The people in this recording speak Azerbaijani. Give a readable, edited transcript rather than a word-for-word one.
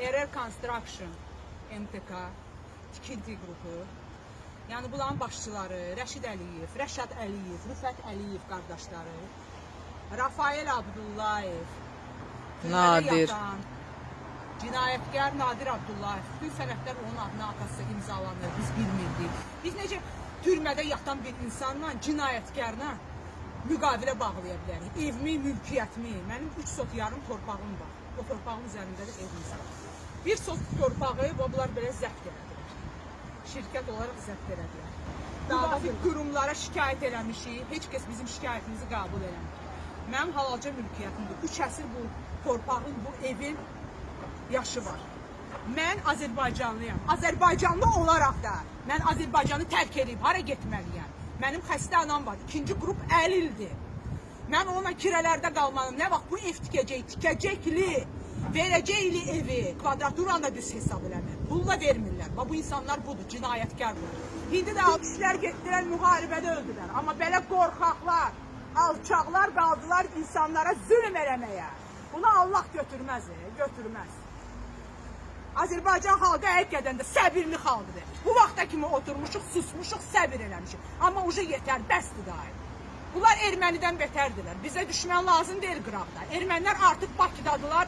RR Construction, MTK, tikinti qrupu. Yəni bunların başçıları Rəşid Əliyev, Rəşad Əliyev, Rüfət Əliyev qardaşları, Rafael Abdullayev, Nadir. Cinayətkar Nadir Abdullayev. Bütün sənədlər onun adına atası imzalanır, biz bilmirdik. Biz necə türmədə yatan bir insanla, cinayətkarla müqavilə bağlaya bilərik. Evimi, mülkiyyətimi, mənim 3 sot yarım torpağım var. O torpağın üzərində də evimiz var. Bir sot torpağı bunlar belə zəbt elədilər. Şirkət olaraq zəbt elədilər. Müvafiq qurumlara şikayət eləmişik. Heç kəs bizim şikayətimizi qəbul eləmir. Mənim halalca mülkiyyətimdir. 3 əsr bu torpağın, bu evin yaşı var. Mən Azərbaycanlıyam. Azərbaycanlı olaraq da mən Azərbaycanı tərk edib hara getməliyəm? Mənim xəstə anam var. 2-ci qrup əlildir. Mən ona kirələrdə qalmalıyım. Nə vaxt bu ev tikəcəkli, verəcəkli evi, kvadraturanı da düz hesab eləmir. Bunu da vermirlər. Bu insanlar budur, cinayətkardır. İndi də kişilər getdilər, müharibədə öldülər. Amma belə qorxaqlar, alçaqlar qaldılar insanlara zülm eləməyə. Bunu Allah götürməz, götürməz. Azərbaycan xalqı həqiqətən də səbirli xalqdır. Bu vaxta kimi oturmuşuq, susmuşuq, səbir eləmişik. Amma uca yetər, bəsdir daim. Bunlar ermənidən betərdirlər. Bizə düşmən lazım deyil qıraqda. Ermənilər artıq Bakıdadılar.